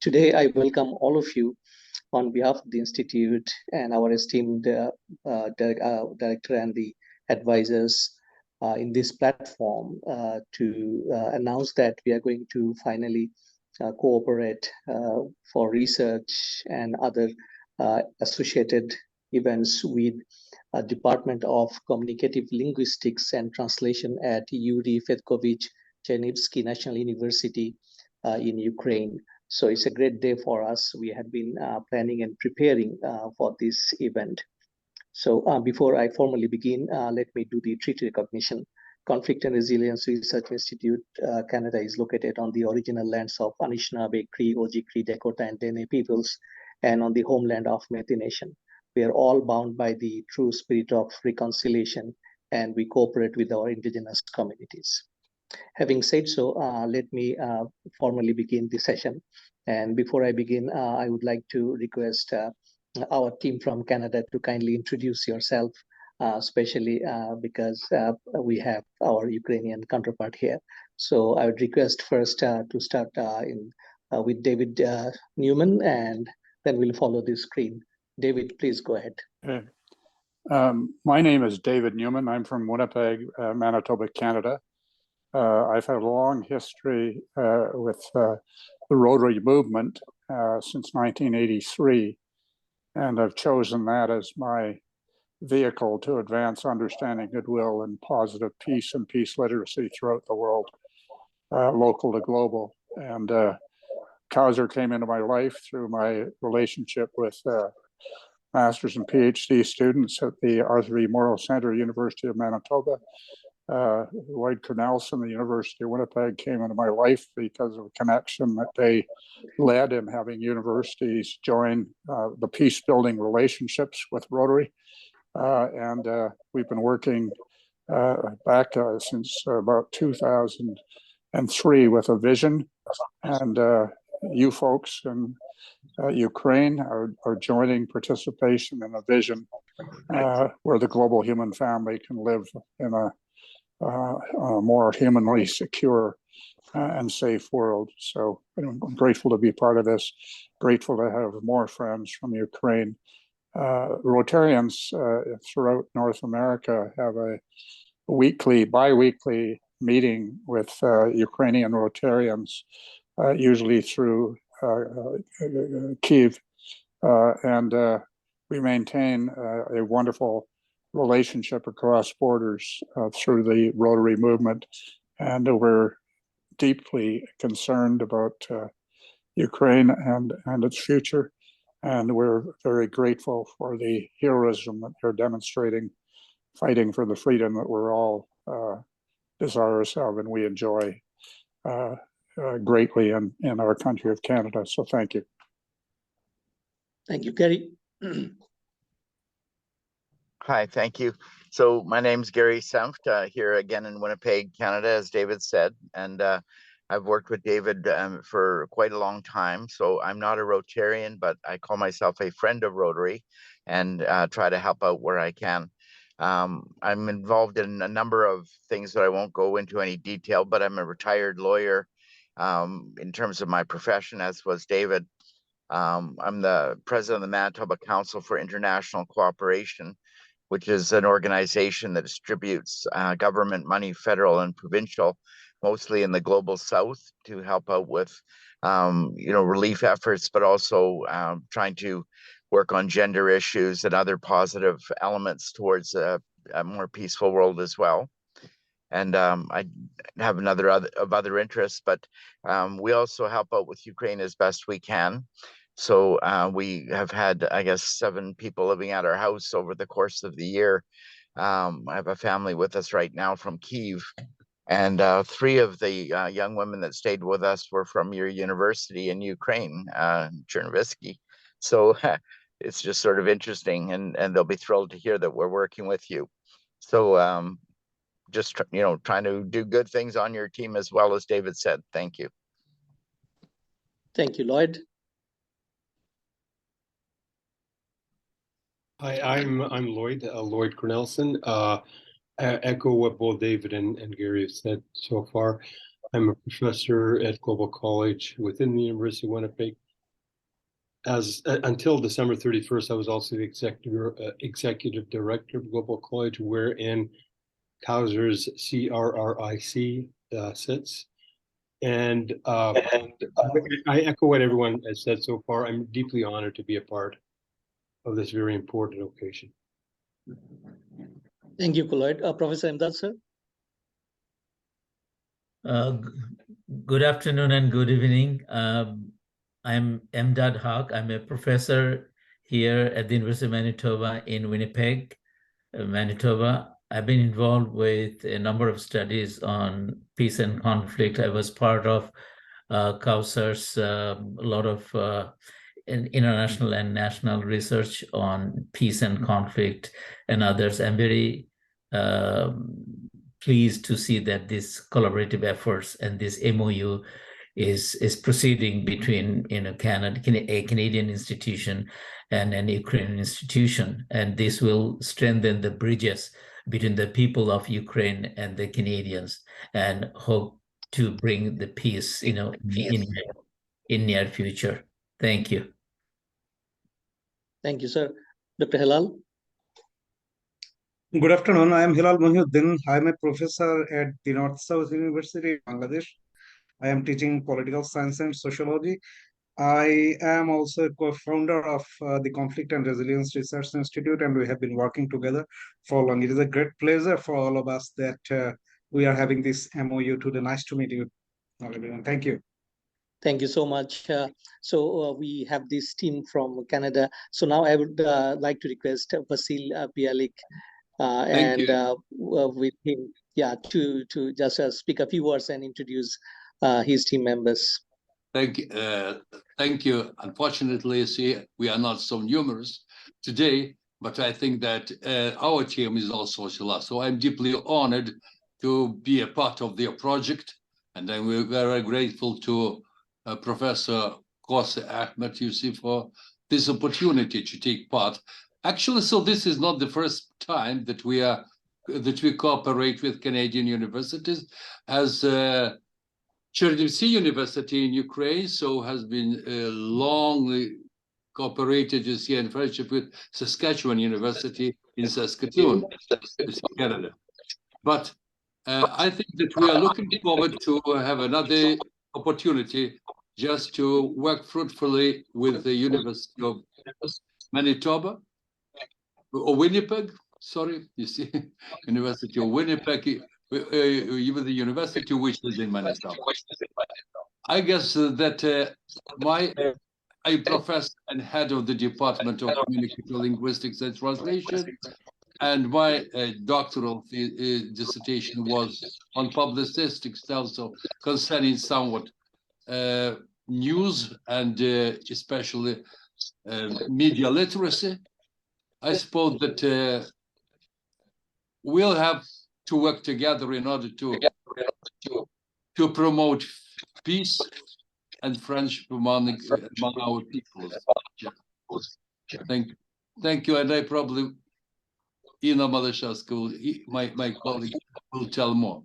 Today, I welcome all of you on behalf of the Institute and our esteemed director and the advisors in this platform to announce that we are going to finally cooperate for research and other associated events with Department of Communicative Linguistics and Translation at Yuriy Fedkovych Chernivtsi National University in Ukraine. So it's a great day for us. We had been planning and preparing for this event. So before I formally begin, let me do the treaty recognition. Conflict and Resilience Research Institute, Canada is located on the original lands of Anishinaabe, Cree, Oji-Cree, Dakota, and Dene peoples, and on the homeland of Métis Nation. We are all bound by the true spirit of reconciliation, and we cooperate with our Indigenous communities. Having said so, let me formally begin the session. And before I begin, I would like to request our team from Canada to kindly introduce yourself, especially because we have our Ukrainian counterpart here. So I would request first to start with David Newman, and then we'll follow the screen. David, please go ahead. Okay. My name is David Newman. I'm from Winnipeg, Manitoba, Canada. I've had a long history with the Rotary movement since 1983, and I've chosen that as my vehicle to advance understanding, goodwill, and positive peace and peace literacy throughout the world, local to global. And CRRIC came into my life through my relationship with master's and PhD students at the Arthur E. Morrow Center, University of Manitoba. Lloyd Cornelson, the University of Winnipeg, came into my life because of a connection that they led in having universities join the peace building relationships with Rotary. And we've been working back since about 2003 with a vision. And you folks in Ukraine are joining participation in a vision where the global human family can live in a more humanly secure and safe world. So I'm grateful to be part of this, grateful to have more friends from Ukraine. Rotarians throughout North America have a bi-weekly meeting with Ukrainian Rotarians, usually through Kyiv, and we maintain a wonderful relationship across borders through the Rotary movement, and we're deeply concerned about Ukraine and its future, and we're very grateful for the heroism that they're demonstrating, fighting for the freedom that we're all desirous of and we enjoy greatly in our country of Canada. So thank you. Thank you, Gary. Hi, thank you. So my name's Gary Senft, here again in Winnipeg, Canada, as David said, and I've worked with David for quite a long time. So I'm not a Rotarian, but I call myself a friend of Rotary and try to help out where I can. I'm involved in a number of things that I won't go into any detail, but I'm a retired lawyer in terms of my profession, as was David. I'm the president of the Manitoba Council for International Cooperation, which is an organization that distributes government money, federal and provincial, mostly in the global south, to help out with relief efforts, but also trying to work on gender issues and other positive elements towards a more peaceful world as well. And I have other interests, but we also help out with Ukraine as best we can. So we have had, I guess, 7 people living at our house over the course of the year. I have a family with us right now from Kyiv, and 3 of the young women that stayed with us were from your university in Ukraine, Chernivtsi. So it's just sort of interesting, and they'll be thrilled to hear that we're working with you. So just trying to do good things on your team as well, as David said. Thank you. Thank you, Lloyd. Hi, I'm Lloyd Cornelson. Echo what both David and Gary have said so far. I'm a professor at Global College within the University of Winnipeg, until December 31st, I was also the executive director of Global College, wherein Kauser's CRRIC sits. And I echo what everyone has said so far. I'm deeply honored to be a part of this very important occasion. Thank you, Lloyd. Professor Imdad, sir. Good afternoon and good evening. I'm Imdad Haq. I'm a professor here at the University of Manitoba in Winnipeg, Manitoba. I've been involved with a number of studies on peace and conflict. I was part of Kauser's a lot of international and national research on peace and conflict and others. I'm very pleased to see that this collaborative efforts and this MoU is proceeding between Canada, a Canadian institution and an Ukrainian institution, and this will strengthen the bridges between the people of Ukraine and the Canadians, and hope to bring the peace, in near future. Thank you. Thank you, sir. Dr. Hilal. Good afternoon. I am Hilal Mohiuddin. I am a professor at the North South University, Bangladesh. I am teaching political science and sociology. I am also a co-founder of the Conflict and Resilience Research Institute, and we have been working together for long. It is a great pleasure for all of us that we are having this MoU today. Nice to meet you, everyone. Thank you. Thank you so much. We have this team from Canada. So now I would like to request Vasil Bialik with him, to just speak a few words and introduce his team members. Thank you. Unfortunately, we are not so numerous today, but I think that our team is also large. So I'm deeply honored to be a part of their project, and I'm very grateful to Professor Kose Ahmed for this opportunity to take part. Actually, so this is not the first time that we cooperate with Canadian universities, as Chernivtsi University in Ukraine has been long cooperated in friendship with Saskatchewan University in Saskatoon, Canada. But I think that we are looking forward to have another opportunity just to work fruitfully with the University of Manitoba, or Winnipeg, University of Winnipeg, with the university which is in Manitoba. I guess that I professor and head of the Department of Communicative Linguistics and Translation, and my doctoral dissertation was on publicistics, also concerning somewhat news and especially media literacy. I suppose that we'll have to work together in order to promote peace and friendship among our peoples. Thank you, and I probably Ina Malashevska, my colleague, will tell more.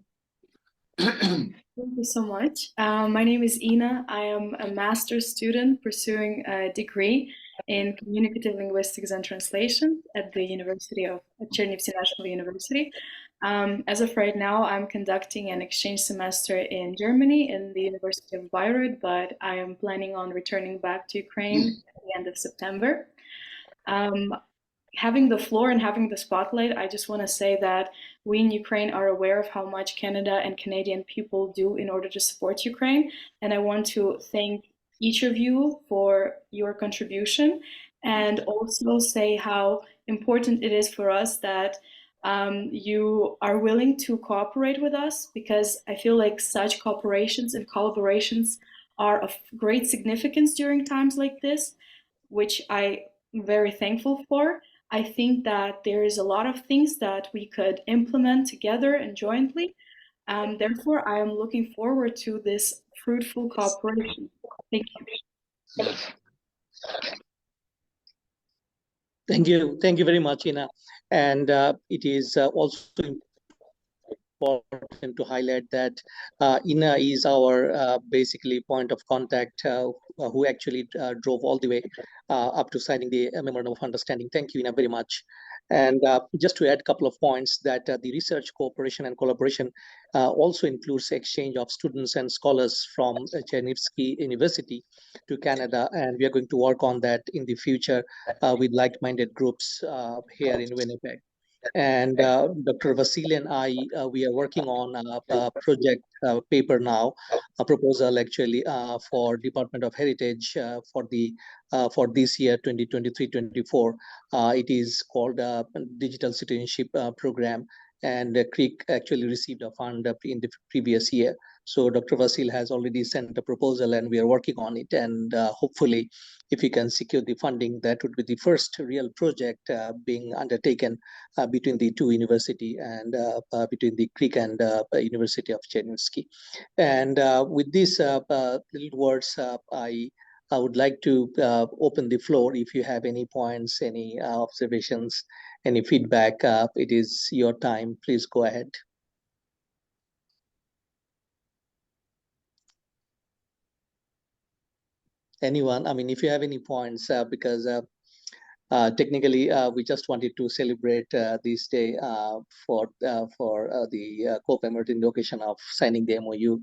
Thank you so much. My name is Ina. I am a master's student pursuing a degree in Communicative Linguistics and Translation at the University of Chernivtsi National University. As of right now, I'm conducting an exchange semester in Germany in the University of Bayreuth, but I am planning on returning back to Ukraine at the end of September. Having the floor and having the spotlight, I just want to say that we in Ukraine are aware of how much Canada and Canadian people do in order to support Ukraine. And I want to thank each of you for your contribution, and also say how important it is for us that you are willing to cooperate with us, because I feel like such cooperations and collaborations are of great significance during times like this, which I'm very thankful for. I think that there is a lot of things that we could implement together and jointly. Therefore, I am looking forward to this fruitful cooperation. Thank you. Thank you very much, Ina. And it is also important to highlight that Ina is our basically point of contact who actually drove all the way up to signing the memorandum of understanding. Thank you, Ina, very much. And just to add a couple of points, that the research cooperation and collaboration also includes exchange of students and scholars from Chernivtsi University to Canada, and we are going to work on that in the future with like-minded groups here in Winnipeg. And Dr. Vasily and I, we are working on a project paper now, a proposal actually for Department of Heritage for this year 2023-24. It is called Digital Citizenship Program, and CRRIC actually received a fund in the previous year. So Dr. Vasil has already sent a proposal and we are working on it. And hopefully, if we can secure the funding, that would be the first real project being undertaken between the two university and between the CRRIC and University of Chernivtsi. And with these little words, I would like to open the floor. If you have any points, any observations, any feedback, it is your time. Please go ahead. Anyone? I mean, if you have any points, because technically we just wanted to celebrate this day for the co-commemorating occasion of signing the MoU,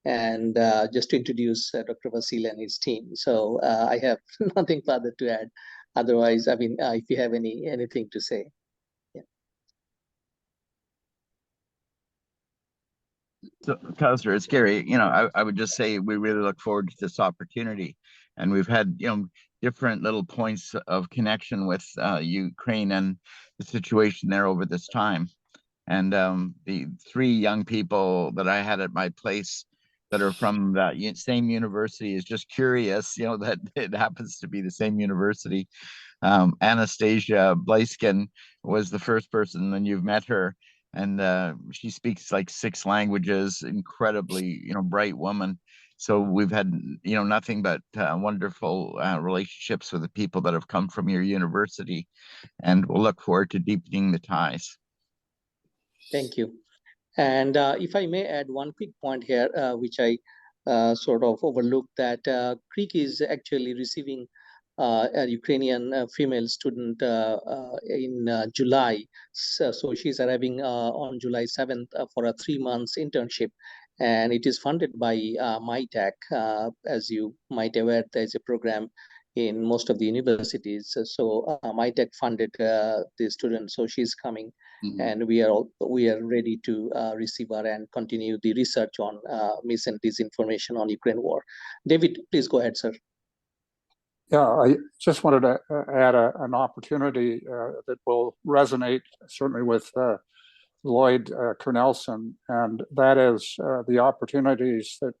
and just to introduce Dr. Vasil and his team. So I have nothing further to add. Otherwise, I mean, if you have anything to say. Yeah. So, Councillor, it's Gary. You know, I would just say we really look forward to this opportunity, and we've had, you know, different little points of connection with Ukraine and the situation there over this time. And the three young people that I had at my place that are from that same university is just curious, you know, that it happens to be the same university. Anastasia Blaiskin was the first person, and you've met her, and she speaks like 6 languages, incredibly, you know, bright woman. So we've had, you know, nothing but wonderful relationships with the people that have come from your university, and we'll look forward to deepening the ties. Thank you. And if I may add one quick point here, which I sort of overlooked, that CRRIC is actually receiving a Ukrainian female student in July. So she's arriving on July 7th for a 3 months internship. And it is funded by MyTech. As you might aware, there's a program in most of the universities. So MyTech funded the student. So she's coming. Mm-hmm. And we are ready to receive her and continue the research on mis and disinformation on Ukraine war. David, please go ahead, sir. Yeah, I just wanted to add an opportunity that will resonate certainly with Lloyd Kernelson, and that is the opportunities that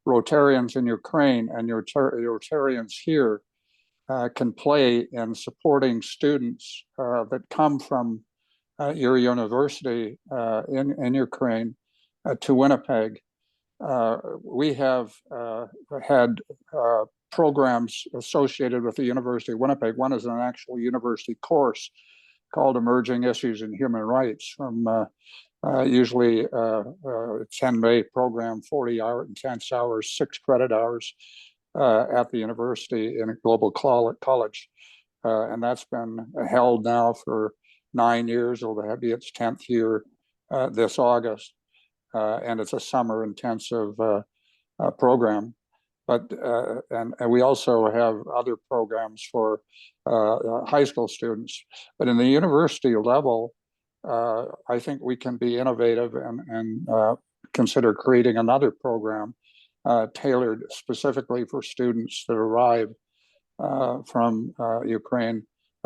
Rotarians in Ukraine and Rotarians here can play in supporting students that come from your university in Ukraine to Winnipeg. We have had programs associated with the University of Winnipeg. One is an actual university course called Emerging Issues in Human Rights, from usually a 10-day program, 40-hour intense hours, 6 credit hours at the university in a global college. And that's been held now for 9 years. It'll be its 10th year this August. And it's a summer intensive program. But and we also have other programs for high school students. But in the university level, I think we can be innovative and consider creating another program tailored specifically for students that arrive from Ukraine,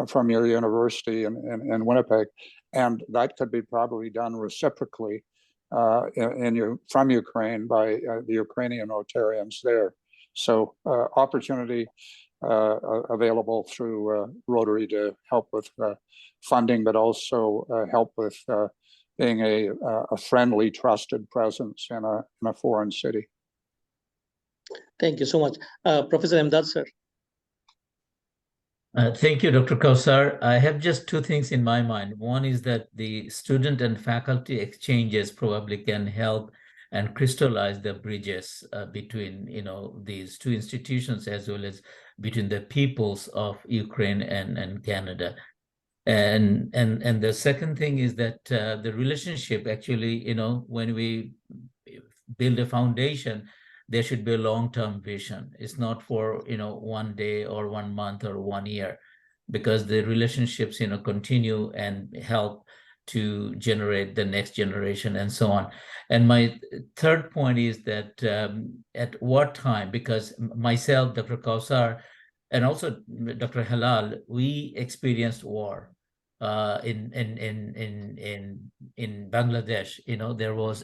from your university in Winnipeg. And that could be probably done reciprocally from Ukraine by the Ukrainian Rotarians there. So opportunity available through Rotary to help with funding, but also help with being a friendly, trusted presence in a foreign city. Thank you so much. Professor Emdad, sir. Thank you, Dr. Kausar. I have just 2 things in my mind. One is that the student and faculty exchanges probably can help and crystallize the bridges between, these two institutions, as well as between the peoples of Ukraine and Canada. And the second thing is that the relationship actually, when we build a foundation, there should be a long-term vision. It's not for, one day or 1 month or 1 year, because the relationships, continue and help to generate the next generation and so on. And my third point is that at what time, because myself, Dr. Kausar, and also Dr. Halal, we experienced war in Bangladesh. There was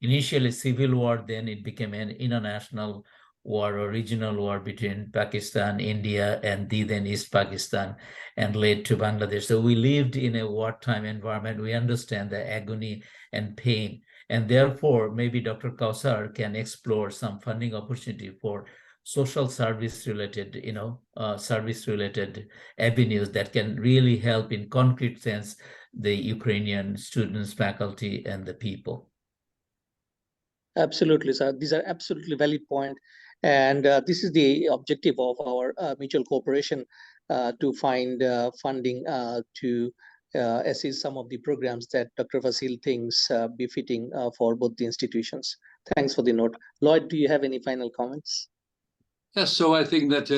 initially a civil war, then it became an international war or regional war between Pakistan, India, and then East Pakistan, and led to Bangladesh. So we lived in a wartime environment. We understand the agony and pain. And therefore, maybe Dr. Kausar can explore some funding opportunity for social service related, service related avenues that can really help in concrete sense the Ukrainian students, faculty, and the people. Absolutely, sir. These are absolutely valid points. And this is the objective of our mutual cooperation to find funding to assist some of the programs that Dr. Vasil thinks befitting for both the institutions. Thanks for the note. Lloyd, do you have any final comments? Yes, so I think that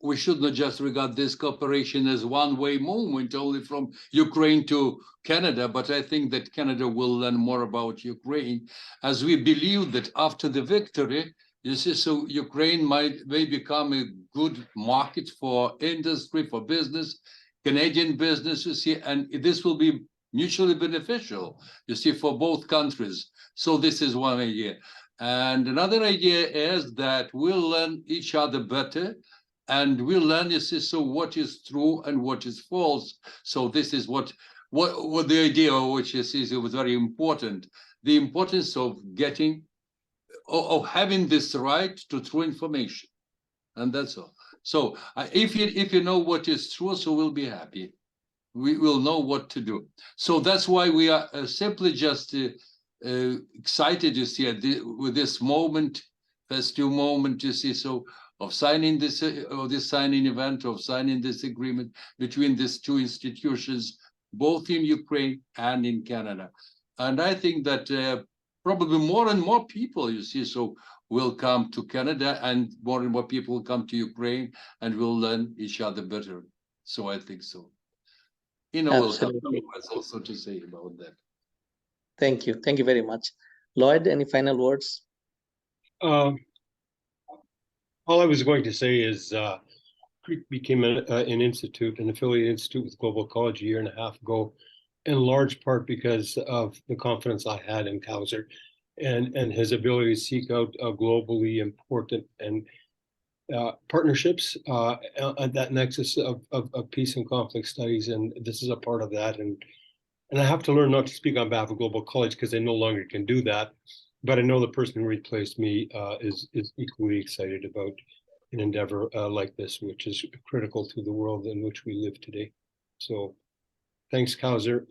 we should not just regard this cooperation as one-way movement only from Ukraine to Canada, but I think that Canada will learn more about Ukraine, as we believe that after the victory, you see, so Ukraine may become a good market for industry, for business, Canadian business, you see, and this will be mutually beneficial, you see, for both countries. So this is one idea. And another idea is that we'll learn each other better, and we'll learn, you see, so what is true and what is false. So this is what the idea, which is very important, the importance of getting, of having this right to true information, and that's all. So if you know what is true, so we'll be happy. We will know what to do. So that's why we are simply just excited, you see, with this moment, festive moment, you see, so of signing this, signing event, of signing this agreement between these two institutions, both in Ukraine and in Canada. And I think that probably more and more people, you see, so will come to Canada, and more people will come to Ukraine, and we'll learn each other better. So I think so. We'll have words also to say about that. Thank you. Thank you very much. Lloyd, any final words? All I was going to say is CRRIC became an institute, an affiliate institute with Global College a year and a half ago, in large part because of the confidence I had in Kausar and his ability to seek out globally important and partnerships at that nexus of peace and conflict studies. And this is a part of that. And I have to learn not to speak on behalf of Global College because I no longer can do that. But I know the person who replaced me is equally excited about an endeavor like this, which is critical to the world in which we live today. So thanks, Kausar.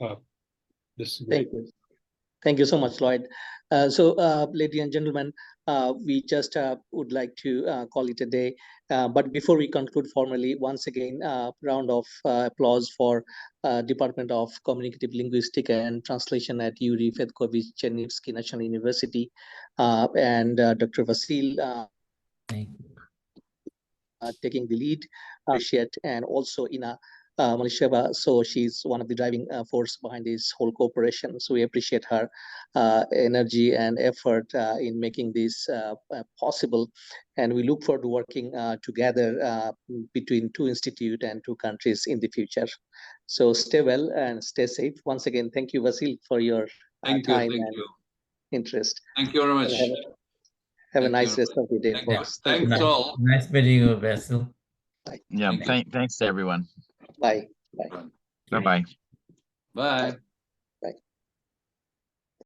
This is great. Thank you. Thank you so much, Lloyd. Ladies and gentlemen, we just would like to call it a day. But before we conclude formally, once again, round of applause for Department of Communicative Linguistics and Translation at Yuriy, Fedkovych, Chernivtsi National University, and Dr. Vasil taking the lead, and also Ina Malisheva. So she's one of the driving force behind this whole cooperation. So we appreciate her energy and effort in making this possible. And we look forward to working together between two institutes and two countries in the future. So stay well and stay safe. Once again, thank you, Vasil, for your time and interest. Thank you very much. Have a nice rest of the day, folks. Thanks all. Nice meeting you, Vasil. Yeah, thanks to everyone. Bye. Bye. Bye-bye. Bye.